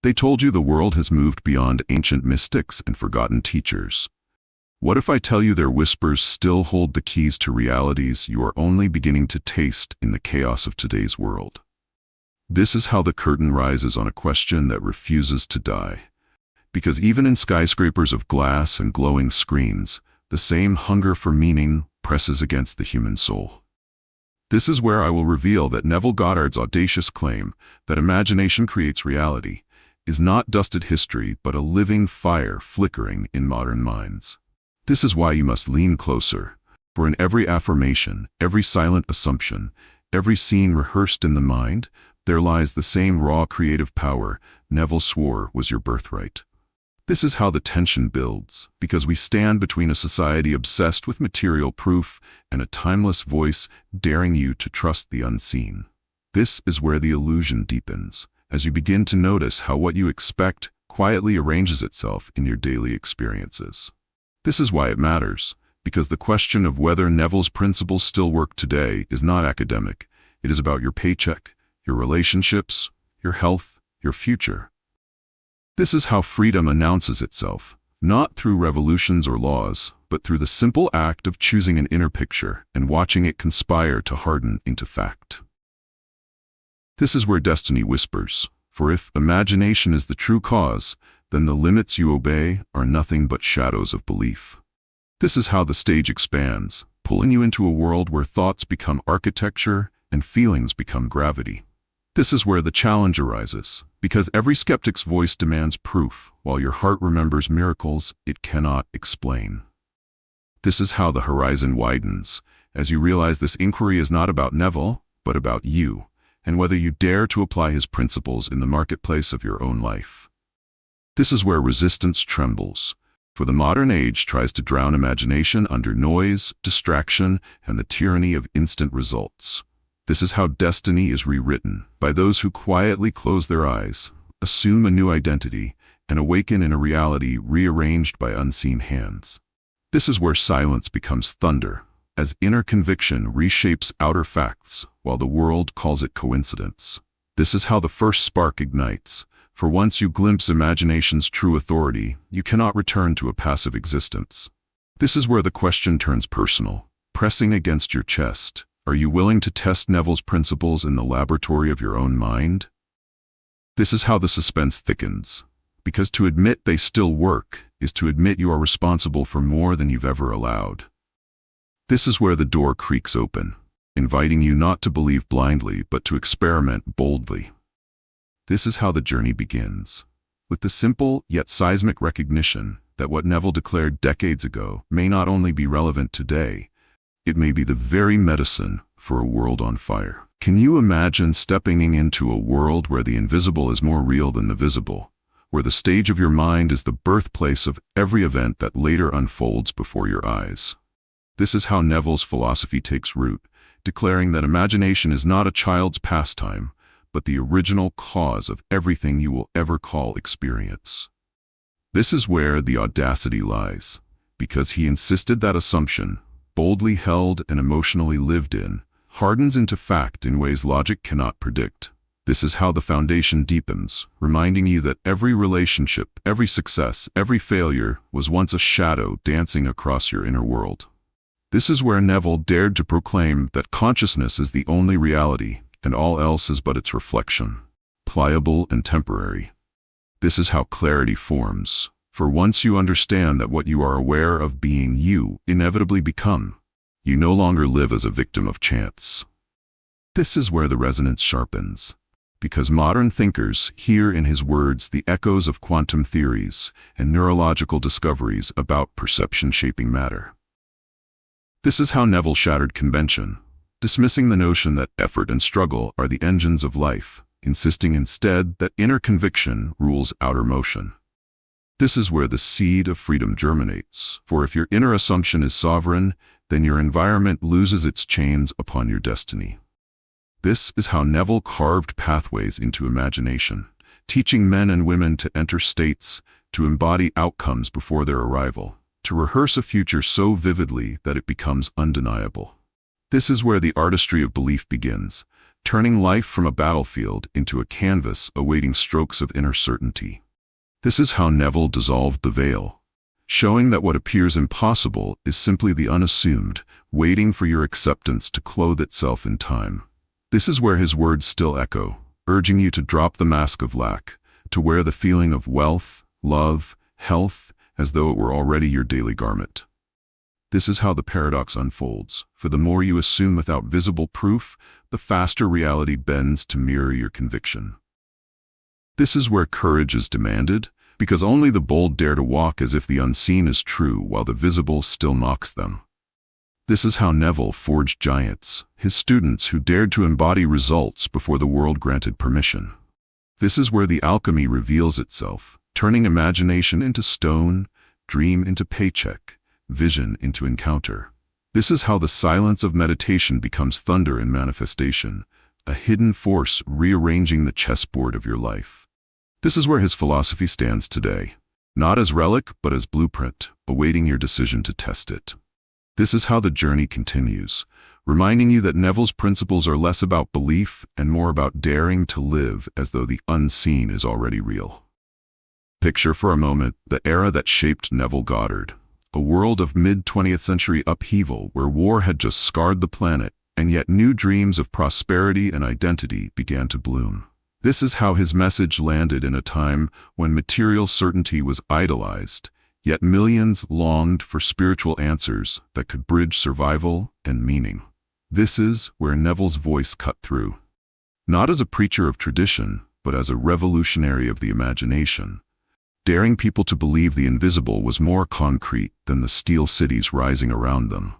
They told you the world has moved beyond ancient mystics and forgotten teachers. What if I tell you their whispers still hold the keys to realities you are only beginning to taste in the chaos of today's world? This is how the curtain rises on a question that refuses to die. Because even in skyscrapers of glass and glowing screens, the same hunger for meaning presses against the human soul. This is where I will reveal that Neville Goddard's audacious claim that imagination creates reality is not dusted history but a living fire flickering in modern minds. This is why you must lean closer, for in every affirmation, every silent assumption, every scene rehearsed in the mind, there lies the same raw creative power Neville swore was your birthright. This is how the tension builds, because we stand between a society obsessed with material proof and a timeless voice daring you to trust the unseen. This is where the illusion deepens, as you begin to notice how what you expect quietly arranges itself in your daily experiences. This is why it matters, because the question of whether Neville's principles still work today is not academic. It is about your paycheck, your relationships, your health, your future. This is how freedom announces itself, not through revolutions or laws, but through the simple act of choosing an inner picture and watching it conspire to harden into fact. This is where destiny whispers, for if imagination is the true cause, then the limits you obey are nothing but shadows of belief. This is how the stage expands, pulling you into a world where thoughts become architecture and feelings become gravity. This is where the challenge arises, because every skeptic's voice demands proof, while your heart remembers miracles it cannot explain. This is how the horizon widens, as you realize this inquiry is not about Neville, but about you, and whether you dare to apply his principles in the marketplace of your own life. This is where resistance trembles, for the modern age tries to drown imagination under noise, distraction, and the tyranny of instant results. This is how destiny is rewritten, by those who quietly close their eyes, assume a new identity, and awaken in a reality rearranged by unseen hands. This is where silence becomes thunder, as inner conviction reshapes outer facts, while the world calls it coincidence. This is how the first spark ignites, for once you glimpse imagination's true authority, you cannot return to a passive existence. This is where the question turns personal, pressing against your chest. Are you willing to test Neville's principles in the laboratory of your own mind? This is how the suspense thickens, because to admit they still work is to admit you are responsible for more than you've ever allowed. This is where the door creaks open, inviting you not to believe blindly but to experiment boldly. This is how the journey begins, with the simple yet seismic recognition that what Neville declared decades ago may not only be relevant today, it may be the very medicine for a world on fire. Can you imagine stepping into a world where the invisible is more real than the visible, where the stage of your mind is the birthplace of every event that later unfolds before your eyes? This is how Neville's philosophy takes root, declaring that imagination is not a child's pastime, but the original cause of everything you will ever call experience. This is where the audacity lies, because he insisted that assumption, boldly held and emotionally lived in, hardens into fact in ways logic cannot predict. This is how the foundation deepens, reminding you that every relationship, every success, every failure was once a shadow dancing across your inner world. This is where Neville dared to proclaim that consciousness is the only reality, and all else is but its reflection, pliable and temporary. This is how clarity forms, for once you understand that what you are aware of being you inevitably become, you no longer live as a victim of chance. This is where the resonance sharpens, because modern thinkers hear in his words the echoes of quantum theories and neurological discoveries about perception shaping matter. This is how Neville shattered convention, dismissing the notion that effort and struggle are the engines of life, insisting instead that inner conviction rules outer motion. This is where the seed of freedom germinates, for if your inner assumption is sovereign, then your environment loses its chains upon your destiny. This is how Neville carved pathways into imagination, teaching men and women to enter states, to embody outcomes before their arrival, to rehearse a future so vividly that it becomes undeniable. This is where the artistry of belief begins, turning life from a battlefield into a canvas awaiting strokes of inner certainty. This is how Neville dissolved the veil, showing that what appears impossible is simply the unassumed, waiting for your acceptance to clothe itself in time. This is where his words still echo, urging you to drop the mask of lack, to wear the feeling of wealth, love, health, as though it were already your daily garment. This is how the paradox unfolds, for the more you assume without visible proof, the faster reality bends to mirror your conviction. This is where courage is demanded, because only the bold dare to walk as if the unseen is true while the visible still mocks them. This is how Neville forged giants, his students who dared to embody results before the world granted permission. This is where the alchemy reveals itself, turning imagination into stone, dream into paycheck, vision into encounter. This is how the silence of meditation becomes thunder in manifestation, a hidden force rearranging the chessboard of your life. This is where his philosophy stands today, not as relic but as blueprint, awaiting your decision to test it. This is how the journey continues, reminding you that Neville's principles are less about belief and more about daring to live as though the unseen is already real. Picture for a moment the era that shaped Neville Goddard, a world of mid-20th century upheaval where war had just scarred the planet, and yet new dreams of prosperity and identity began to bloom. This is how his message landed in a time when material certainty was idolized, yet millions longed for spiritual answers that could bridge survival and meaning. This is where Neville's voice cut through, not as a preacher of tradition, but as a revolutionary of the imagination, daring people to believe the invisible was more concrete than the steel cities rising around them.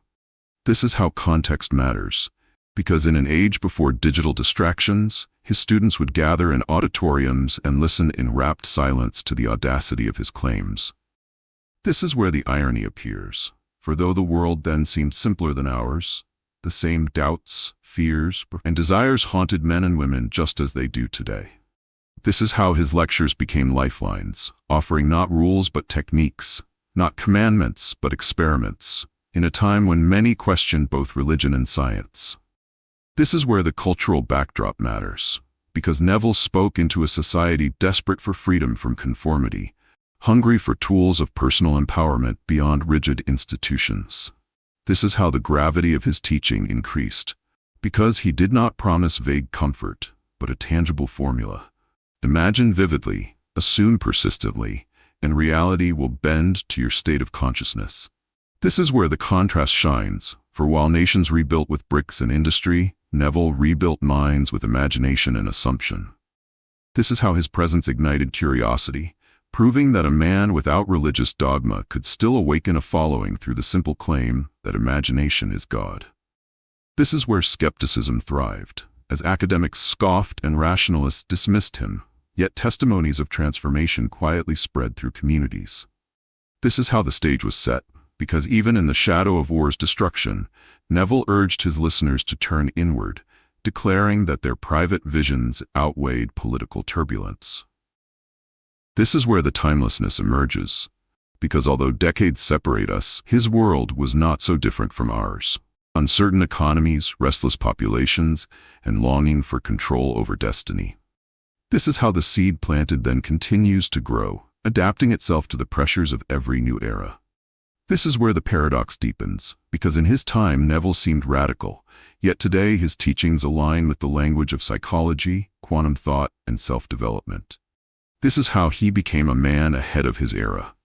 This is how context matters, because in an age before digital distractions, his students would gather in auditoriums and listen in rapt silence to the audacity of his claims. This is where the irony appears, for though the world then seemed simpler than ours, the same doubts, fears, and desires haunted men and women just as they do today. This is how his lectures became lifelines, offering not rules but techniques, not commandments but experiments, in a time when many questioned both religion and science. This is where the cultural backdrop matters, because Neville spoke into a society desperate for freedom from conformity, hungry for tools of personal empowerment beyond rigid institutions. This is how the gravity of his teaching increased, because he did not promise vague comfort, but a tangible formula. Imagine vividly, assume persistently, and reality will bend to your state of consciousness. This is where the contrast shines, for while nations rebuilt with bricks and industry, Neville rebuilt minds with imagination and assumption. This is how his presence ignited curiosity, proving that a man without religious dogma could still awaken a following through the simple claim that imagination is God. This is where skepticism thrived, as academics scoffed and rationalists dismissed him, yet testimonies of transformation quietly spread through communities. This is how the stage was set, because even in the shadow of war's destruction, Neville urged his listeners to turn inward, declaring that their private visions outweighed political turbulence. This is where the timelessness emerges, because although decades separate us, his world was not so different from ours. Uncertain economies, restless populations, and longing for control over destiny. This is how the seed planted then continues to grow, adapting itself to the pressures of every new era. This is where the paradox deepens, because in his time Neville seemed radical, yet today his teachings align with the language of psychology, quantum thought, and self-development. This is how he became a man ahead of his era,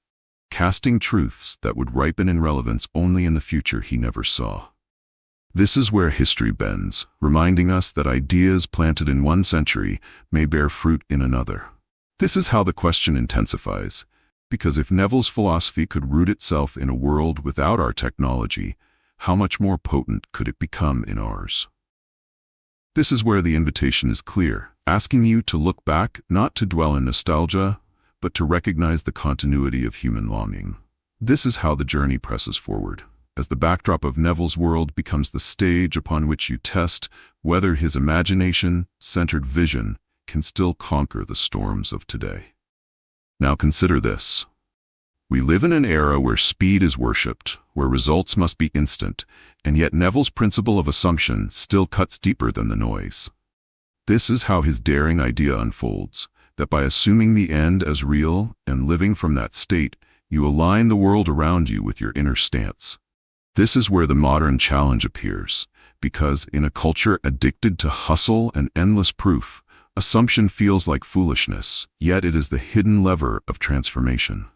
casting truths that would ripen in relevance only in the future he never saw. This is where history bends, reminding us that ideas planted in one century may bear fruit in another. This is how the question intensifies, because if Neville's philosophy could root itself in a world without our technology, how much more potent could it become in ours? This is where the invitation is clear, asking you to look back, not to dwell in nostalgia, but to recognize the continuity of human longing. This is how the journey presses forward, as the backdrop of Neville's world becomes the stage upon which you test whether his imagination-centered vision can still conquer the storms of today. Now consider this. We live in an era where speed is worshipped, where results must be instant, and yet Neville's principle of assumption still cuts deeper than the noise. This is how his daring idea unfolds, that by assuming the end as real and living from that state, you align the world around you with your inner stance. This is where the modern challenge appears, because in a culture addicted to hustle and endless proof, assumption feels like foolishness, yet it is the hidden lever of transformation.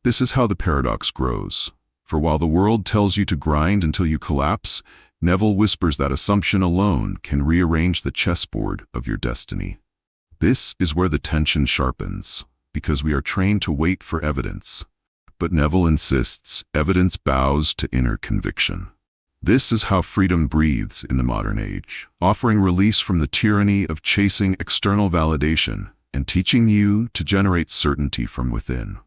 This is how the paradox grows. For while the world tells you to grind until you collapse, Neville whispers that assumption alone can rearrange the chessboard of your destiny. This is where the tension sharpens, because we are trained to wait for evidence. But Neville insists evidence bows to inner conviction. This is how freedom breathes in the modern age, offering release from the tyranny of chasing external validation and teaching you to generate certainty from within.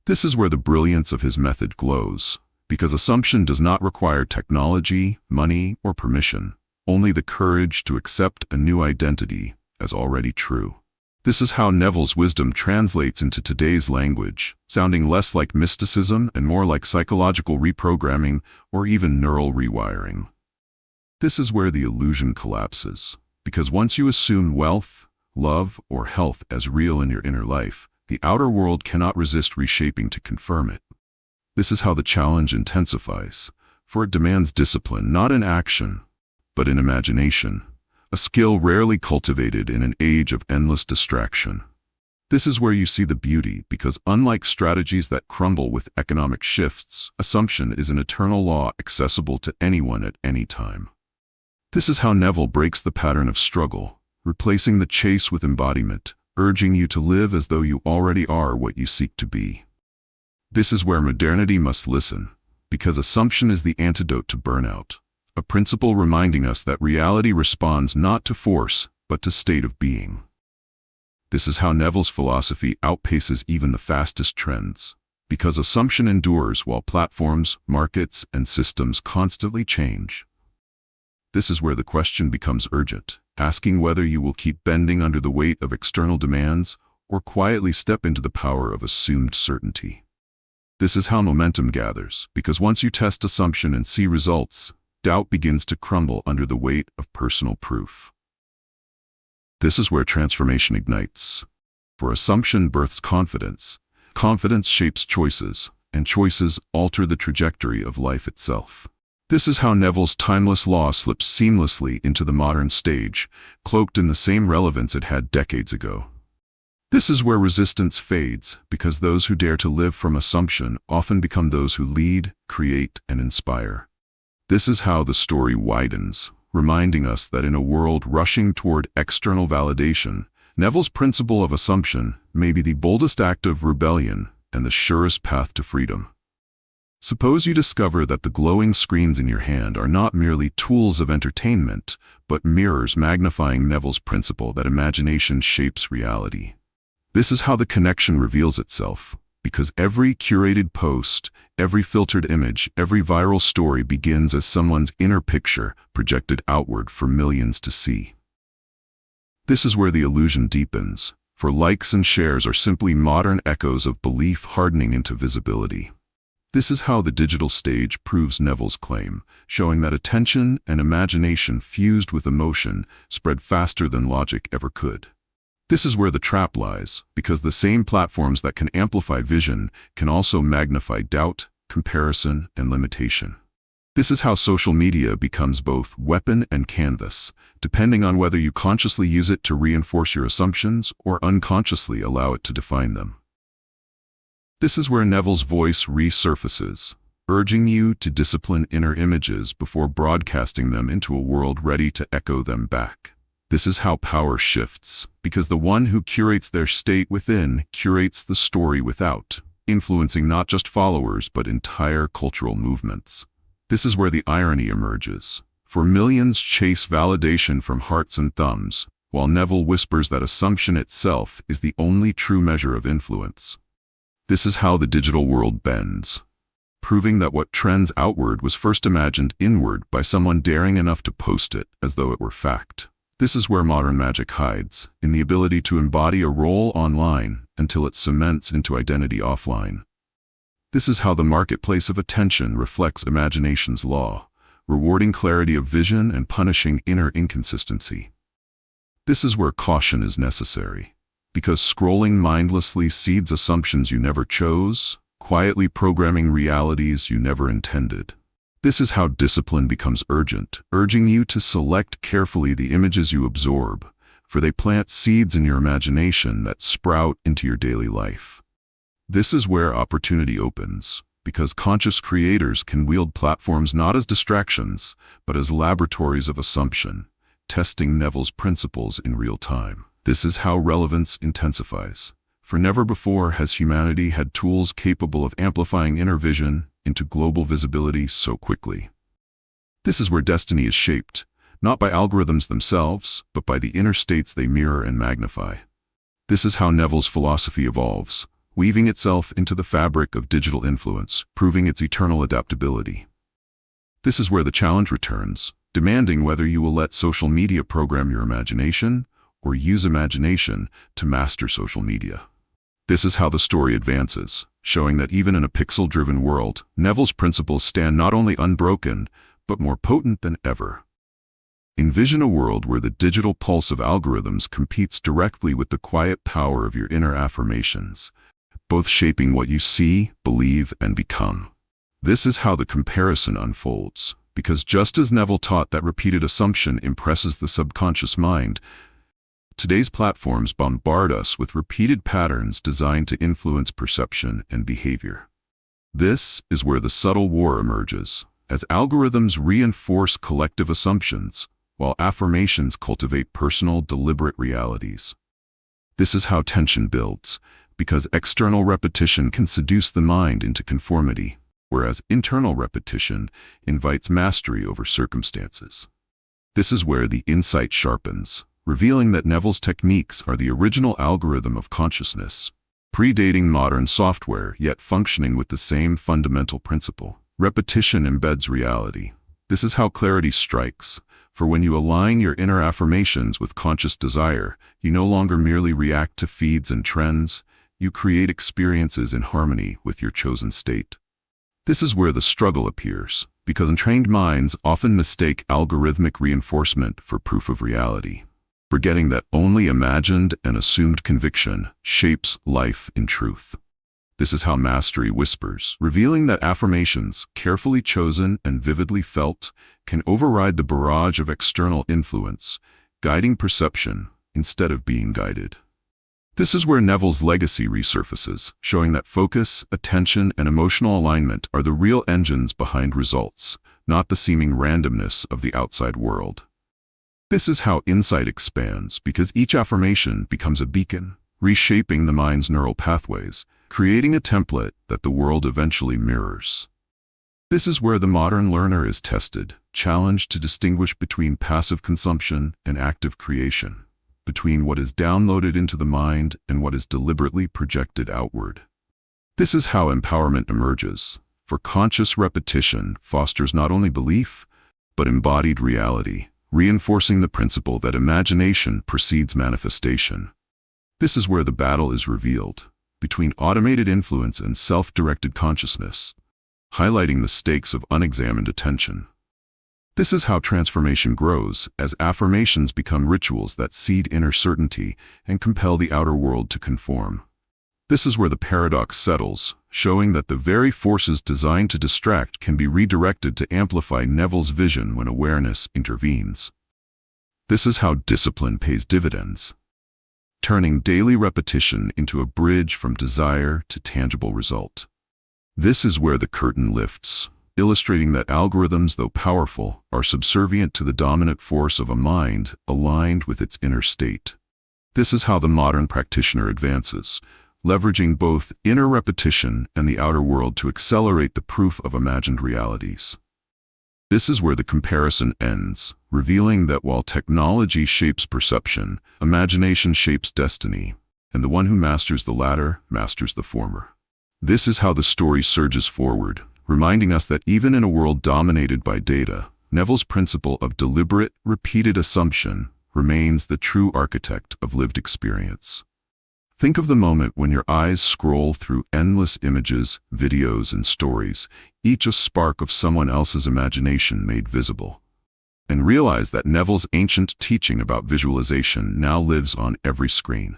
This is where the brilliance of his method glows, because assumption does not require technology, money, or permission, only the courage to accept a new identity as already true. This is how Neville's wisdom translates into today's language, sounding less like mysticism and more like psychological reprogramming or even neural rewiring. This is where the illusion collapses, because once you assume wealth, love, or health as real in your inner life, the outer world cannot resist reshaping to confirm it. This is how the challenge intensifies, for it demands discipline not in action, but in imagination, a skill rarely cultivated in an age of endless distraction. This is where you see the beauty, because unlike strategies that crumble with economic shifts, assumption is an eternal law accessible to anyone at any time. This is how Neville breaks the pattern of struggle, replacing the chase with embodiment, urging you to live as though you already are what you seek to be. This is where modernity must listen, because assumption is the antidote to burnout, a principle reminding us that reality responds not to force, but to state of being. This is how Neville's philosophy outpaces even the fastest trends, because assumption endures while platforms, markets, and systems constantly change. This is where the question becomes urgent, asking whether you will keep bending under the weight of external demands or quietly step into the power of assumed certainty. This is how momentum gathers, because once you test assumption and see results, doubt begins to crumble under the weight of personal proof. This is where transformation ignites. For assumption births confidence, confidence shapes choices, and choices alter the trajectory of life itself. This is how Neville's timeless law slips seamlessly into the modern stage, cloaked in the same relevance it had decades ago. This is where resistance fades, because those who dare to live from assumption often become those who lead, create, and inspire. This is how the story widens, reminding us that in a world rushing toward external validation, Neville's principle of assumption may be the boldest act of rebellion and the surest path to freedom. Suppose you discover that the glowing screens in your hand are not merely tools of entertainment, but mirrors magnifying Neville's principle that imagination shapes reality. This is how the connection reveals itself, because every curated post, every filtered image, every viral story begins as someone's inner picture projected outward for millions to see. This is where the illusion deepens, for likes and shares are simply modern echoes of belief hardening into visibility. This is how the digital stage proves Neville's claim, showing that attention and imagination fused with emotion spread faster than logic ever could. This is where the trap lies, because the same platforms that can amplify vision can also magnify doubt, comparison, and limitation. This is how social media becomes both weapon and canvas, depending on whether you consciously use it to reinforce your assumptions or unconsciously allow it to define them. This is where Neville's voice resurfaces, urging you to discipline inner images before broadcasting them into a world ready to echo them back. This is how power shifts, because the one who curates their state within curates the story without, influencing not just followers but entire cultural movements. This is where the irony emerges, for millions chase validation from hearts and thumbs, while Neville whispers that assumption itself is the only true measure of influence. This is how the digital world bends, proving that what trends outward was first imagined inward by someone daring enough to post it as though it were fact. This is where modern magic hides, in the ability to embody a role online until it cements into identity offline. This is how the marketplace of attention reflects imagination's law, rewarding clarity of vision and punishing inner inconsistency. This is where caution is necessary, because scrolling mindlessly seeds assumptions you never chose, quietly programming realities you never intended. This is how discipline becomes urgent, urging you to select carefully the images you absorb, for they plant seeds in your imagination that sprout into your daily life. This is where opportunity opens, because conscious creators can wield platforms not as distractions, but as laboratories of assumption, testing Neville's principles in real time. This is how relevance intensifies, for never before has humanity had tools capable of amplifying inner vision into global visibility so quickly. This is where destiny is shaped, not by algorithms themselves, but by the inner states they mirror and magnify. This is how Neville's philosophy evolves, weaving itself into the fabric of digital influence, proving its eternal adaptability. This is where the challenge returns, demanding whether you will let social media program your imagination or use imagination to master social media. This is how the story advances, showing that even in a pixel-driven world, Neville's principles stand not only unbroken, but more potent than ever. Envision a world where the digital pulse of algorithms competes directly with the quiet power of your inner affirmations, both shaping what you see, believe, and become. This is how the comparison unfolds, because just as Neville taught that repeated assumption impresses the subconscious mind, today's platforms bombard us with repeated patterns designed to influence perception and behavior. This is where the subtle war emerges, as algorithms reinforce collective assumptions, while affirmations cultivate personal, deliberate realities. This is how tension builds, because external repetition can seduce the mind into conformity, whereas internal repetition invites mastery over circumstances. This is where the insight sharpens, revealing that Neville's techniques are the original algorithm of consciousness, predating modern software yet functioning with the same fundamental principle. Repetition embeds reality. This is how clarity strikes, for when you align your inner affirmations with conscious desire, you no longer merely react to feeds and trends, you create experiences in harmony with your chosen state. This is where the struggle appears, because untrained minds often mistake algorithmic reinforcement for proof of reality, forgetting that only imagined and assumed conviction shapes life in truth. This is how mastery whispers, revealing that affirmations, carefully chosen and vividly felt, can override the barrage of external influence, guiding perception instead of being guided. This is where Neville's legacy resurfaces, showing that focus, attention, and emotional alignment are the real engines behind results, not the seeming randomness of the outside world. This is how insight expands, because each affirmation becomes a beacon, reshaping the mind's neural pathways, creating a template that the world eventually mirrors. This is where the modern learner is tested, challenged to distinguish between passive consumption and active creation, between what is downloaded into the mind and what is deliberately projected outward. This is how empowerment emerges, for conscious repetition fosters not only belief, but embodied reality, reinforcing the principle that imagination precedes manifestation. This is where the battle is revealed, between automated influence and self-directed consciousness, highlighting the stakes of unexamined attention. This is how transformation grows, as affirmations become rituals that seed inner certainty and compel the outer world to conform. This is where the paradox settles, showing that the very forces designed to distract can be redirected to amplify Neville's vision when awareness intervenes. This is how discipline pays dividends, turning daily repetition into a bridge from desire to tangible result. This is where the curtain lifts, illustrating that algorithms, though powerful, are subservient to the dominant force of a mind aligned with its inner state. This is how the modern practitioner advances, leveraging both inner repetition and the outer world to accelerate the proof of imagined realities. This is where the comparison ends, revealing that while technology shapes perception, imagination shapes destiny, and the one who masters the latter masters the former. This is how the story surges forward, reminding us that even in a world dominated by data, Neville's principle of deliberate, repeated assumption remains the true architect of lived experience. Think of the moment when your eyes scroll through endless images, videos, and stories, each a spark of someone else's imagination made visible. and realize that Neville's ancient teaching about visualization now lives on every screen.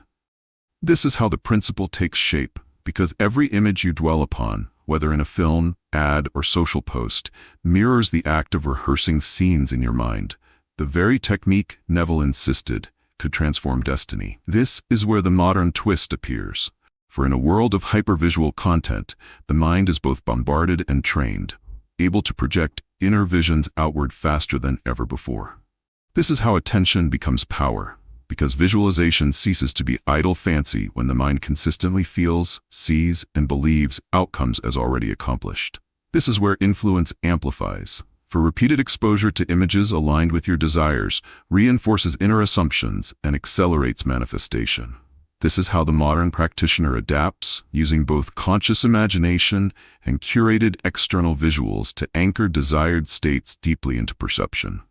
This is how the principle takes shape, because every image you dwell upon, whether in a film, ad, or social post, mirrors the act of rehearsing scenes in your mind. The very technique, Neville insisted, could transform destiny. This is where the modern twist appears. For in a world of hypervisual content, the mind is both bombarded and trained, able to project inner visions outward faster than ever before. This is how attention becomes power, because visualization ceases to be idle fancy when the mind consistently feels, sees, and believes outcomes as already accomplished. This is where influence amplifies, for repeated exposure to images aligned with your desires reinforces inner assumptions and accelerates manifestation. This is how the modern practitioner adapts, using both conscious imagination and curated external visuals to anchor desired states deeply into perception.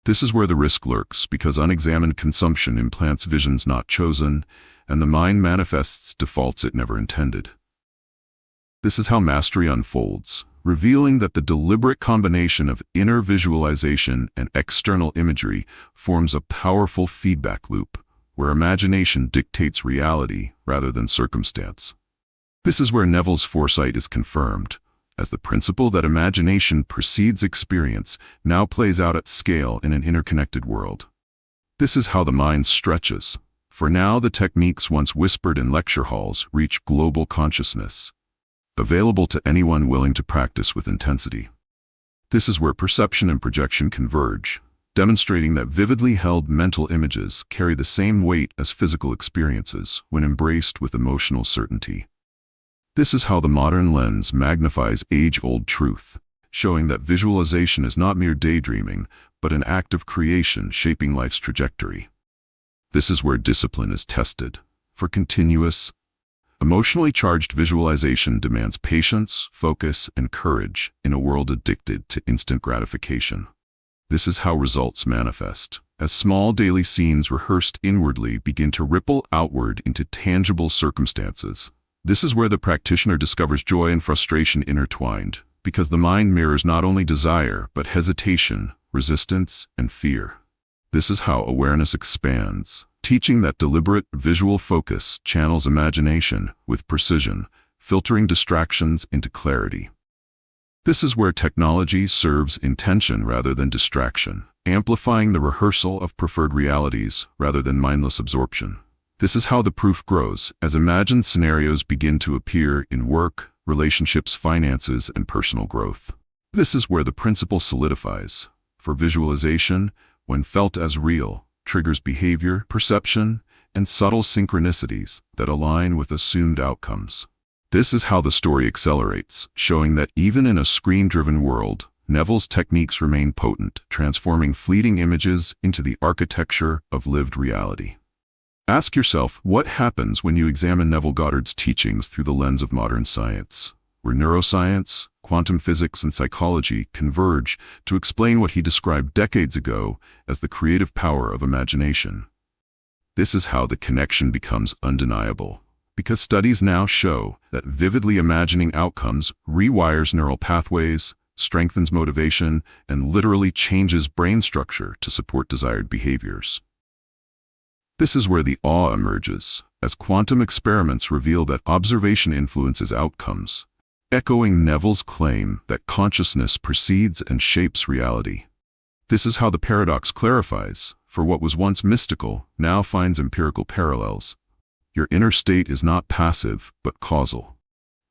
This is where the risk lurks, because unexamined consumption implants visions not chosen, and the mind manifests defaults it never intended. This is how mastery unfolds, revealing that the deliberate combination of inner visualization and external imagery forms a powerful feedback loop, where imagination dictates reality rather than circumstance. This is where Neville's foresight is confirmed, as the principle that imagination precedes experience now plays out at scale in an interconnected world. This is how the mind stretches, for now the techniques once whispered in lecture halls reach global consciousness, available to anyone willing to practice with intensity. This is where perception and projection converge, demonstrating that vividly held mental images carry the same weight as physical experiences when embraced with emotional certainty. This is how the modern lens magnifies age-old truth, showing that visualization is not mere daydreaming, but an act of creation shaping life's trajectory. This is where discipline is tested, for continuous, emotionally charged visualization demands patience, focus, and courage in a world addicted to instant gratification. This is how results manifest, as small daily scenes rehearsed inwardly begin to ripple outward into tangible circumstances. This is where the practitioner discovers joy and frustration intertwined, because the mind mirrors not only desire, but hesitation, resistance, and fear. This is how awareness expands, teaching that deliberate visual focus channels imagination with precision, filtering distractions into clarity. This is where technology serves intention rather than distraction, amplifying the rehearsal of preferred realities rather than mindless absorption. This is how the proof grows, as imagined scenarios begin to appear in work, relationships, finances, and personal growth. This is where the principle solidifies, for visualization, when felt as real, triggers behavior, perception, and subtle synchronicities that align with assumed outcomes. This is how the story accelerates, showing that even in a screen-driven world, Neville's techniques remain potent, transforming fleeting images into the architecture of lived reality. Ask yourself, what happens when you examine Neville Goddard's teachings through the lens of modern science, where neuroscience, quantum physics, and psychology converge to explain what he described decades ago as the creative power of imagination? This is how the connection becomes undeniable, because studies now show that vividly imagining outcomes rewires neural pathways, strengthens motivation, and literally changes brain structure to support desired behaviors. This is where the awe emerges, as quantum experiments reveal that observation influences outcomes, echoing Neville's claim that consciousness precedes and shapes reality. This is how the paradox clarifies, for what was once mystical now finds empirical parallels. Your inner state is not passive, but causal.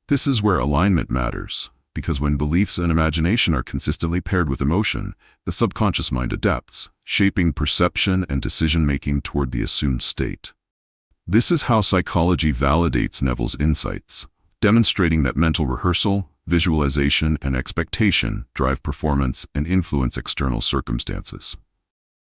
This is where alignment matters, because when beliefs and imagination are consistently paired with emotion, the subconscious mind adapts, shaping perception and decision-making toward the assumed state. This is how psychology validates Neville's insights, demonstrating that mental rehearsal, visualization, and expectation drive performance and influence external circumstances.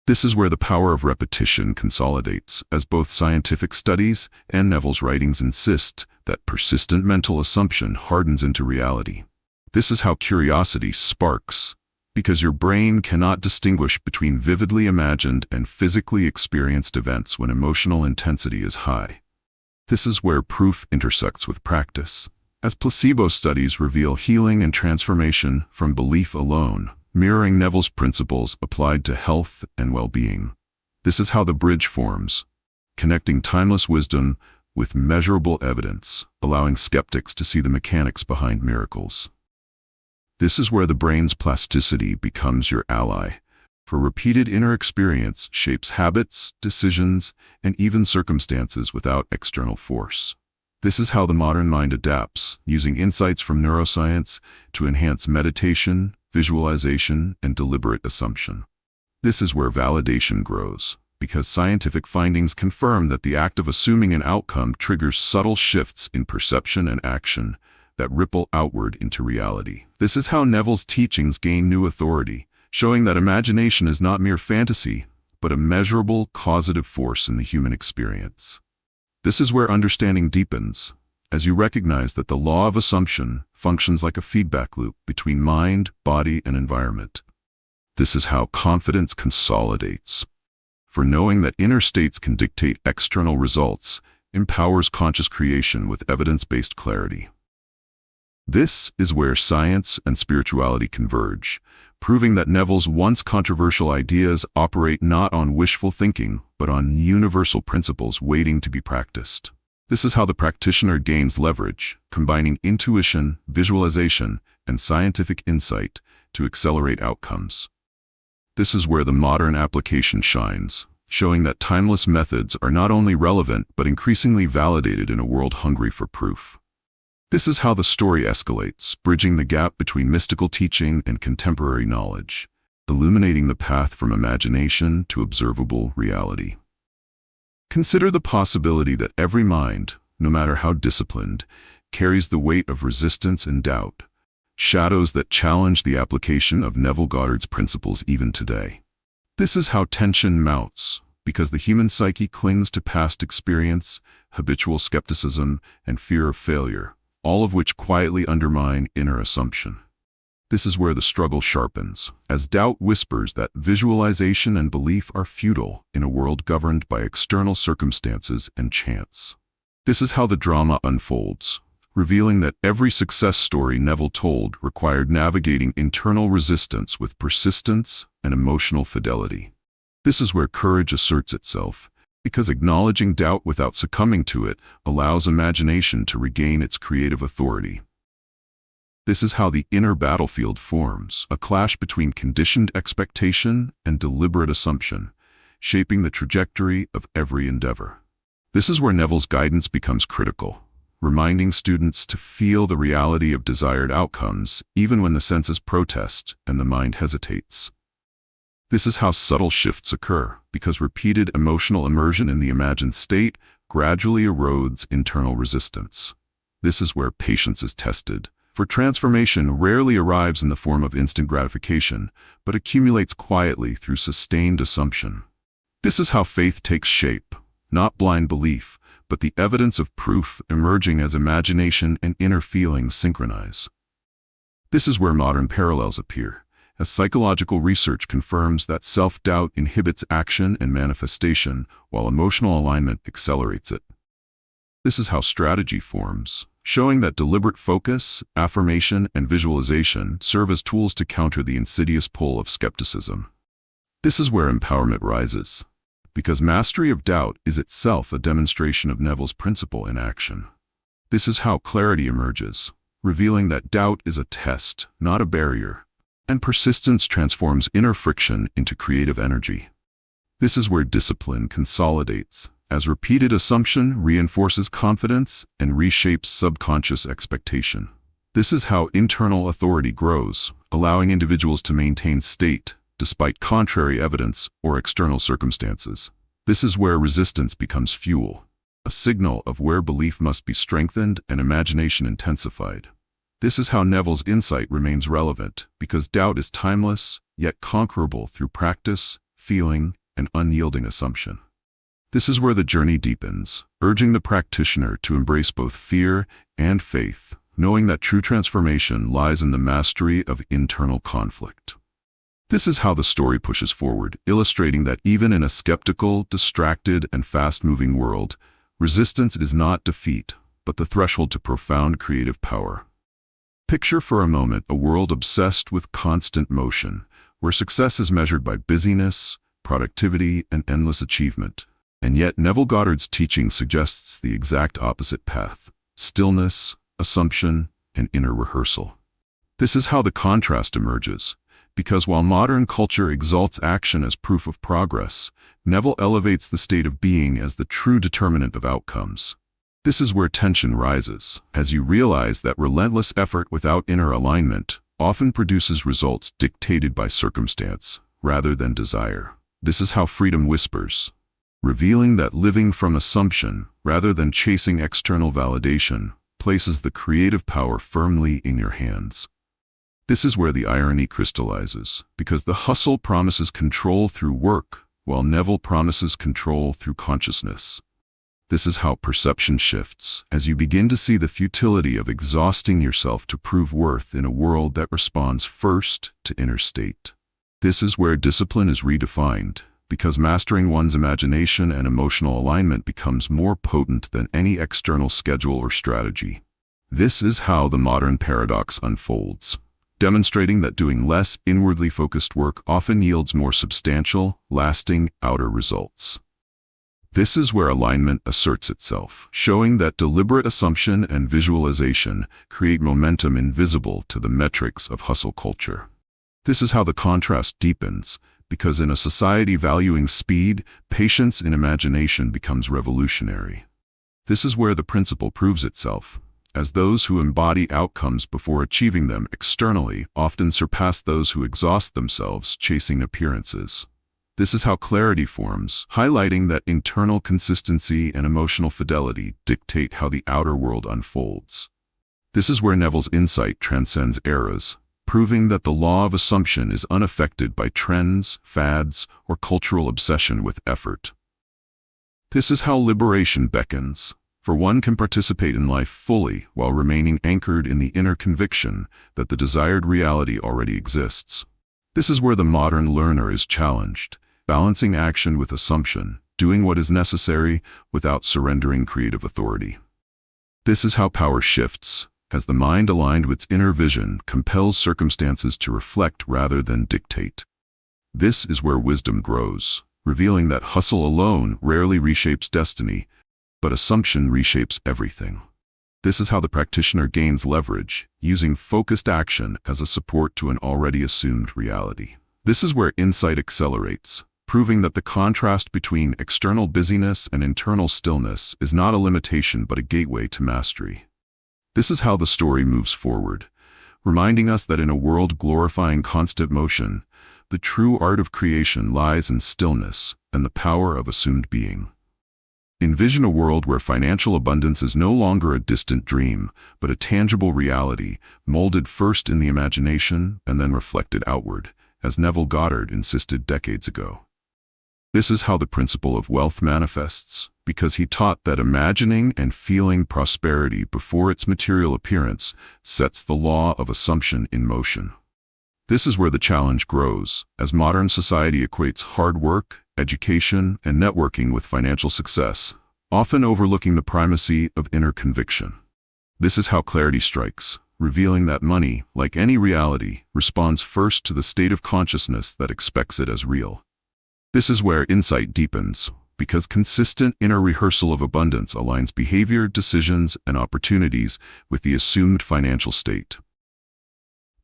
This is where the power of repetition consolidates, as both scientific studies and Neville's writings insist that persistent mental assumption hardens into reality. This is how curiosity sparks, because your brain cannot distinguish between vividly imagined and physically experienced events when emotional intensity is high. This is where proof intersects with practice, as placebo studies reveal healing and transformation from belief alone, mirroring Neville's principles applied to health and well-being. This is how the bridge forms, connecting timeless wisdom with measurable evidence, allowing skeptics to see the mechanics behind miracles. This is where the brain's plasticity becomes your ally, for repeated inner experience shapes habits, decisions, and even circumstances without external force. This is how the modern mind adapts, using insights from neuroscience to enhance meditation, visualization, and deliberate assumption. This is where validation grows, because scientific findings confirm that the act of assuming an outcome triggers subtle shifts in perception and action that ripple outward into reality. This is how Neville's teachings gain new authority, showing that imagination is not mere fantasy, but a measurable causative force in the human experience. This is where understanding deepens, as you recognize that the law of assumption functions like a feedback loop between mind, body, and environment. This is how confidence consolidates, for knowing that inner states can dictate external results empowers conscious creation with evidence-based clarity. This is where science and spirituality converge, proving that Neville's once controversial ideas operate not on wishful thinking, but on universal principles waiting to be practiced. This is how the practitioner gains leverage, combining intuition, visualization, and scientific insight to accelerate outcomes. This is where the modern application shines, showing that timeless methods are not only relevant but increasingly validated in a world hungry for proof. This is how the story escalates, bridging the gap between mystical teaching and contemporary knowledge, illuminating the path from imagination to observable reality. Consider the possibility that every mind, no matter how disciplined, carries the weight of resistance and doubt, shadows that challenge the application of Neville Goddard's principles even today. This is how tension mounts, because the human psyche clings to past experience, habitual skepticism, and fear of failure, all of which quietly undermine inner assumption. This is where the struggle sharpens, as doubt whispers that visualization and belief are futile in a world governed by external circumstances and chance. This is how the drama unfolds, revealing that every success story Neville told required navigating internal resistance with persistence and emotional fidelity. This is where courage asserts itself, because acknowledging doubt without succumbing to it allows imagination to regain its creative authority. This is how the inner battlefield forms, a clash between conditioned expectation and deliberate assumption, shaping the trajectory of every endeavor. This is where Neville's guidance becomes critical, reminding students to feel the reality of desired outcomes even when the senses protest and the mind hesitates. This is how subtle shifts occur, because repeated emotional immersion in the imagined state gradually erodes internal resistance. This is where patience is tested, for transformation rarely arrives in the form of instant gratification, but accumulates quietly through sustained assumption. This is how faith takes shape, not blind belief, but the evidence of proof emerging as imagination and inner feelings synchronize. This is where modern parallels appear, as psychological research confirms that self-doubt inhibits action and manifestation, while emotional alignment accelerates it. This is how strategy forms, showing that deliberate focus, affirmation, and visualization serve as tools to counter the insidious pull of skepticism. This is where empowerment rises, because mastery of doubt is itself a demonstration of Neville's principle in action. This is how clarity emerges, revealing that doubt is a test, not a barrier, and persistence transforms inner friction into creative energy. This is where discipline consolidates, as repeated assumption reinforces confidence and reshapes subconscious expectation. This is how internal authority grows, allowing individuals to maintain state despite contrary evidence or external circumstances. This is where resistance becomes fuel, a signal of where belief must be strengthened and imagination intensified. This is how Neville's insight remains relevant, because doubt is timeless, yet conquerable through practice, feeling, and unyielding assumption. This is where the journey deepens, urging the practitioner to embrace both fear and faith, knowing that true transformation lies in the mastery of internal conflict. This is how the story pushes forward, illustrating that even in a skeptical, distracted, and fast-moving world, resistance is not defeat, but the threshold to profound creative power. Picture for a moment a world obsessed with constant motion, where success is measured by busyness, productivity, and endless achievement. And yet Neville Goddard's teaching suggests the exact opposite path: stillness, assumption, and inner rehearsal. This is how the contrast emerges, because while modern culture exalts action as proof of progress, Neville elevates the state of being as the true determinant of outcomes. This is where tension rises, as you realize that relentless effort without inner alignment often produces results dictated by circumstance rather than desire. This is how freedom whispers, revealing that living from assumption rather than chasing external validation places the creative power firmly in your hands. This is where the irony crystallizes, because the hustle promises control through work, while Neville promises control through consciousness. This is how perception shifts, as you begin to see the futility of exhausting yourself to prove worth in a world that responds first to inner state. This is where discipline is redefined, because mastering one's imagination and emotional alignment becomes more potent than any external schedule or strategy. This is how the modern paradox unfolds, demonstrating that doing less inwardly focused work often yields more substantial, lasting outer results. This is where alignment asserts itself, showing that deliberate assumption and visualization create momentum invisible to the metrics of hustle culture. This is how the contrast deepens, because in a society valuing speed, patience in imagination becomes revolutionary. This is where the principle proves itself, as those who embody outcomes before achieving them externally often surpass those who exhaust themselves chasing appearances. This is how clarity forms, highlighting that internal consistency and emotional fidelity dictate how the outer world unfolds. This is where Neville's insight transcends eras, proving that the law of assumption is unaffected by trends, fads, or cultural obsession with effort. This is how liberation beckons, for one can participate in life fully while remaining anchored in the inner conviction that the desired reality already exists. This is where the modern learner is challenged, balancing action with assumption, doing what is necessary without surrendering creative authority. This is how power shifts, as the mind aligned with its inner vision compels circumstances to reflect rather than dictate. This is where wisdom grows, revealing that hustle alone rarely reshapes destiny, but assumption reshapes everything. This is how the practitioner gains leverage, using focused action as a support to an already assumed reality. This is where insight accelerates, proving that the contrast between external busyness and internal stillness is not a limitation but a gateway to mastery. This is how the story moves forward, reminding us that in a world glorifying constant motion, the true art of creation lies in stillness and the power of assumed being. Envision a world where financial abundance is no longer a distant dream, but a tangible reality, molded first in the imagination and then reflected outward, as Neville Goddard insisted decades ago. This is how the principle of wealth manifests, because he taught that imagining and feeling prosperity before its material appearance sets the law of assumption in motion. This is where the challenge grows, as modern society equates hard work, education, and networking with financial success, often overlooking the primacy of inner conviction. This is how clarity strikes, revealing that money, like any reality, responds first to the state of consciousness that expects it as real. This is where insight deepens, because consistent inner rehearsal of abundance aligns behavior, decisions, and opportunities with the assumed financial state.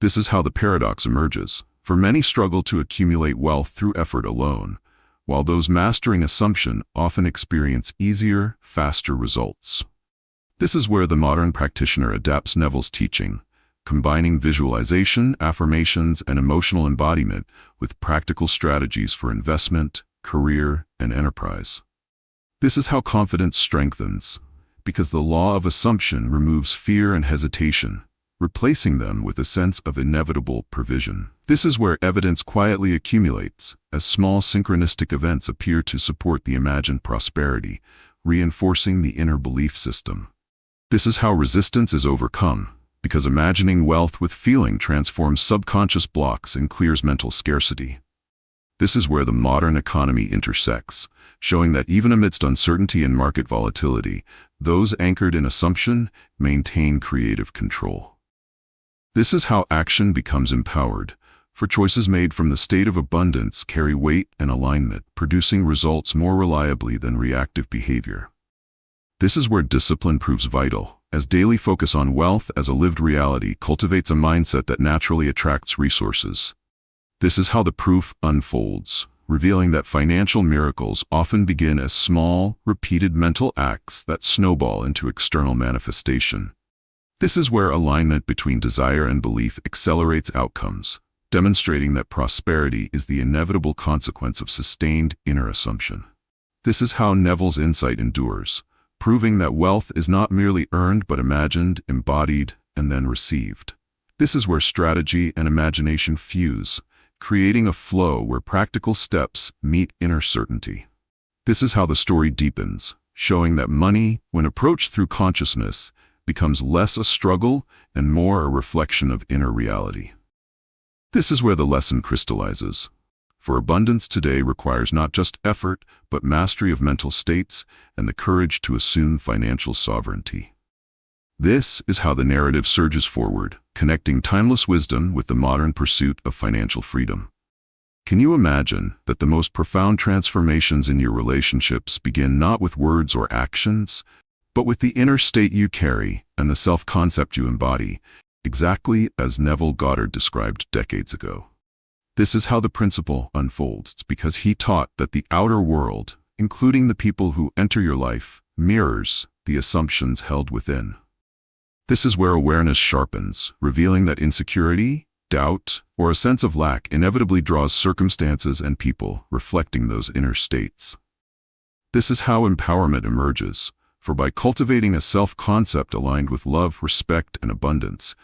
This is how the paradox emerges, for many struggle to accumulate wealth through effort alone, while those mastering assumption often experience easier, faster results. This is where the modern practitioner adapts Neville's teaching, combining visualization, affirmations, and emotional embodiment with practical strategies for investment, career, and enterprise. This is how confidence strengthens, because the law of assumption removes fear and hesitation, replacing them with a sense of inevitable provision. This is where evidence quietly accumulates, as small synchronistic events appear to support the imagined prosperity, reinforcing the inner belief system. This is how resistance is overcome, because imagining wealth with feeling transforms subconscious blocks and clears mental scarcity. This is where the modern economy intersects, showing that even amidst uncertainty and market volatility, those anchored in assumption maintain creative control. This is how action becomes empowered, for choices made from the state of abundance carry weight and alignment, producing results more reliably than reactive behavior. This is where discipline proves vital, as daily focus on wealth as a lived reality cultivates a mindset that naturally attracts resources. This is how the proof unfolds, revealing that financial miracles often begin as small, repeated mental acts that snowball into external manifestation. This is where alignment between desire and belief accelerates outcomes, demonstrating that prosperity is the inevitable consequence of sustained inner assumption. This is how Neville's insight endures, proving that wealth is not merely earned but imagined, embodied, and then received. This is where strategy and imagination fuse, creating a flow where practical steps meet inner certainty. This is how the story deepens, showing that money, when approached through consciousness, becomes less a struggle and more a reflection of inner reality. This is where the lesson crystallizes. For abundance today requires not just effort, but mastery of mental states and the courage to assume financial sovereignty. This is how the narrative surges forward, connecting timeless wisdom with the modern pursuit of financial freedom. Can you imagine that the most profound transformations in your relationships begin not with words or actions, but with the inner state you carry and the self-concept you embody, exactly as Neville Goddard described decades ago? This is how the principle unfolds, because he taught that the outer world, including the people who enter your life, mirrors the assumptions held within. This is where awareness sharpens, revealing that insecurity, doubt, or a sense of lack inevitably draws circumstances and people reflecting those inner states. This is how empowerment emerges, for by cultivating a self-concept aligned with love, respect, and abundance,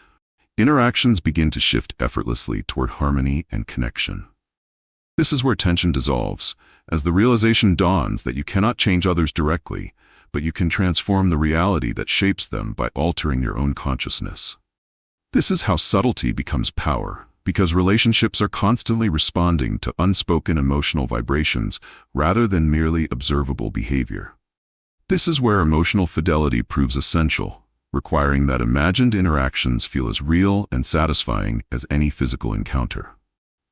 interactions begin to shift effortlessly toward harmony and connection. This is where tension dissolves, as the realization dawns that you cannot change others directly, but you can transform the reality that shapes them by altering your own consciousness. This is how subtlety becomes power, because relationships are constantly responding to unspoken emotional vibrations rather than merely observable behavior. This is where emotional fidelity proves essential, requiring that imagined interactions feel as real and satisfying as any physical encounter.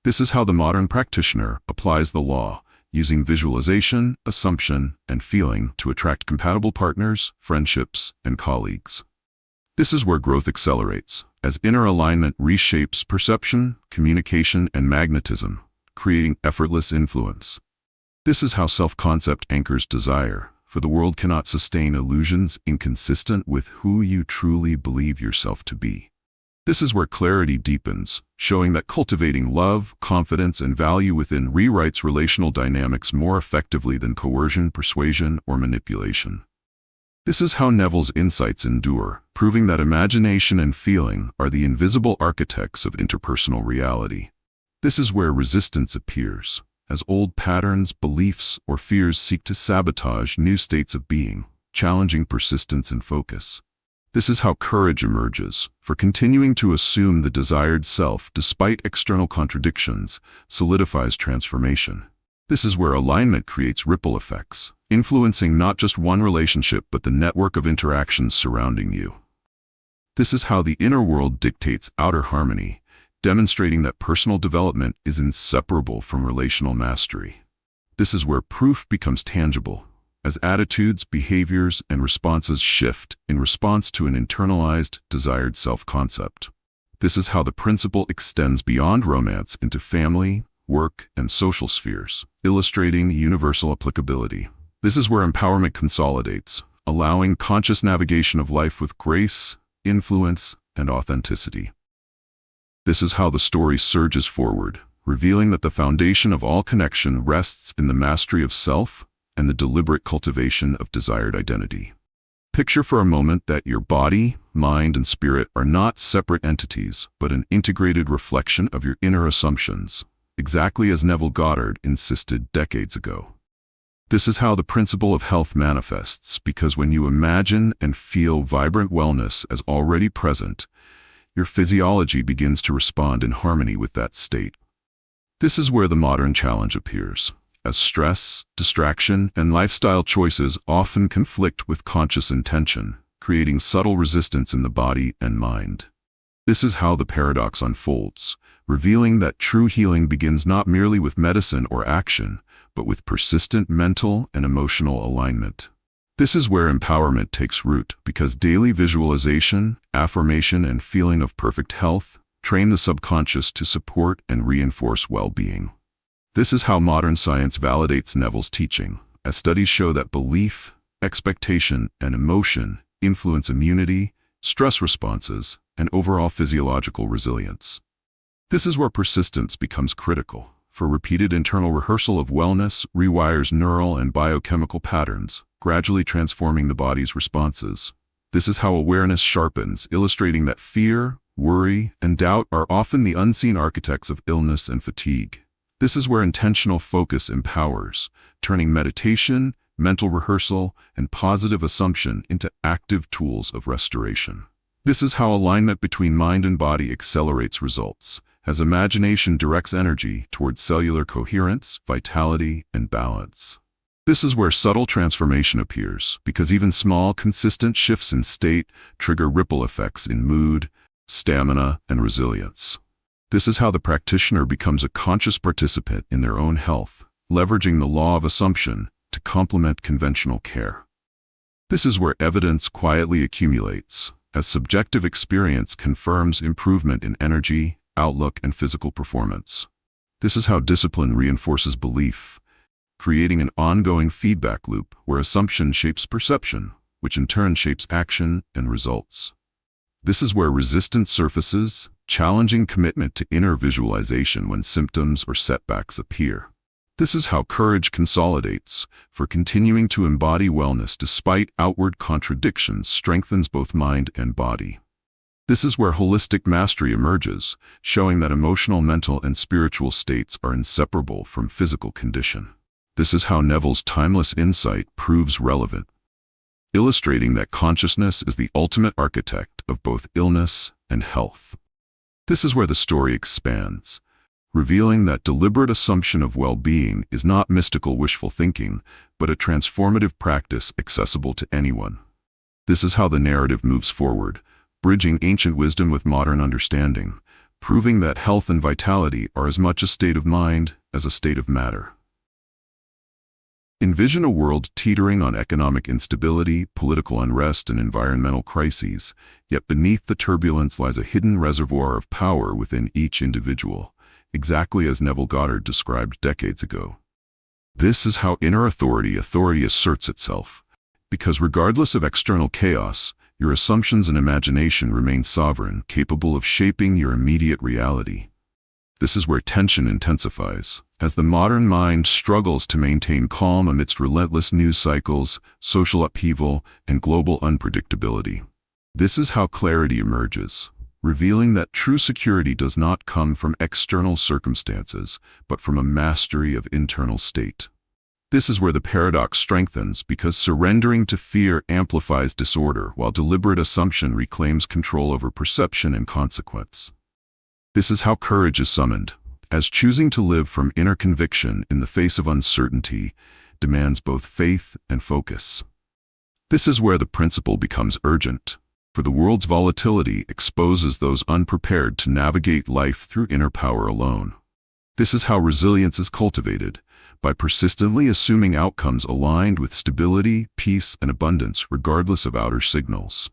This is how the modern practitioner applies the law, using visualization, assumption, and feeling to attract compatible partners, friendships, and colleagues. This is where growth accelerates, as inner alignment reshapes perception, communication, and magnetism, creating effortless influence. This is how self-concept anchors desire, for the world cannot sustain illusions inconsistent with who you truly believe yourself to be. This is where clarity deepens, showing that cultivating love, confidence, and value within rewrites relational dynamics more effectively than coercion, persuasion, or manipulation. This is how Neville's insights endure, proving that imagination and feeling are the invisible architects of interpersonal reality. This is where resistance appears, as old patterns, beliefs, or fears seek to sabotage new states of being, challenging persistence and focus. This is how courage emerges, for continuing to assume the desired self despite external contradictions solidifies transformation. This is where alignment creates ripple effects, influencing not just one relationship but the network of interactions surrounding you. This is how the inner world dictates outer harmony, demonstrating that personal development is inseparable from relational mastery. This is where proof becomes tangible, as attitudes, behaviors, and responses shift in response to an internalized, desired self-concept. This is how the principle extends beyond romance into family, work, and social spheres, illustrating universal applicability. This is where empowerment consolidates, allowing conscious navigation of life with grace, influence, and authenticity. This is how the story surges forward, revealing that the foundation of all connection rests in the mastery of self and the deliberate cultivation of desired identity. Picture for a moment that your body, mind, and spirit are not separate entities, but an integrated reflection of your inner assumptions, exactly as Neville Goddard insisted decades ago. This is how the principle of health manifests, because when you imagine and feel vibrant wellness as already present, your physiology begins to respond in harmony with that state. This is where the modern challenge appears, as stress, distraction, and lifestyle choices often conflict with conscious intention, creating subtle resistance in the body and mind. This is how the paradox unfolds, revealing that true healing begins not merely with medicine or action, but with persistent mental and emotional alignment. This is where empowerment takes root, because daily visualization, affirmation, and feeling of perfect health train the subconscious to support and reinforce well-being. This is how modern science validates Neville's teaching, as studies show that belief, expectation, and emotion influence immunity, stress responses, and overall physiological resilience. This is where persistence becomes critical, for repeated internal rehearsal of wellness rewires neural and biochemical patterns, gradually transforming the body's responses. This is how awareness sharpens, illustrating that fear, worry, and doubt are often the unseen architects of illness and fatigue. This is where intentional focus empowers, turning meditation, mental rehearsal, and positive assumption into active tools of restoration. This is how alignment between mind and body accelerates results, as imagination directs energy towards cellular coherence, vitality, and balance. This is where subtle transformation appears, because even small, consistent shifts in state trigger ripple effects in mood, stamina, and resilience. This is how the practitioner becomes a conscious participant in their own health, leveraging the law of assumption to complement conventional care. This is where evidence quietly accumulates, as subjective experience confirms improvement in energy, outlook, and physical performance. This is how discipline reinforces belief, creating an ongoing feedback loop where assumption shapes perception, which in turn shapes action and results. This is where resistance surfaces, challenging commitment to inner visualization when symptoms or setbacks appear. This is how courage consolidates, for continuing to embody wellness despite outward contradictions strengthens both mind and body. This is where holistic mastery emerges, showing that emotional, mental, and spiritual states are inseparable from physical condition. This is how Neville's timeless insight proves relevant, illustrating that consciousness is the ultimate architect of both illness and health. This is where the story expands, revealing that deliberate assumption of well-being is not mystical wishful thinking, but a transformative practice accessible to anyone. This is how the narrative moves forward, bridging ancient wisdom with modern understanding, proving that health and vitality are as much a state of mind as a state of matter. Envision a world teetering on economic instability, political unrest, and environmental crises, yet beneath the turbulence lies a hidden reservoir of power within each individual, exactly as Neville Goddard described decades ago. This is how inner authority asserts itself, because regardless of external chaos, your assumptions and imagination remain sovereign, capable of shaping your immediate reality. This is where tension intensifies, as the modern mind struggles to maintain calm amidst relentless news cycles, social upheaval, and global unpredictability. This is how clarity emerges, revealing that true security does not come from external circumstances, but from a mastery of internal state. This is where the paradox strengthens, because surrendering to fear amplifies disorder, while deliberate assumption reclaims control over perception and consequence. This is how courage is summoned, as choosing to live from inner conviction in the face of uncertainty demands both faith and focus. This is where the principle becomes urgent, for the world's volatility exposes those unprepared to navigate life through inner power alone. This is how resilience is cultivated, by persistently assuming outcomes aligned with stability, peace, and abundance regardless of outer signals.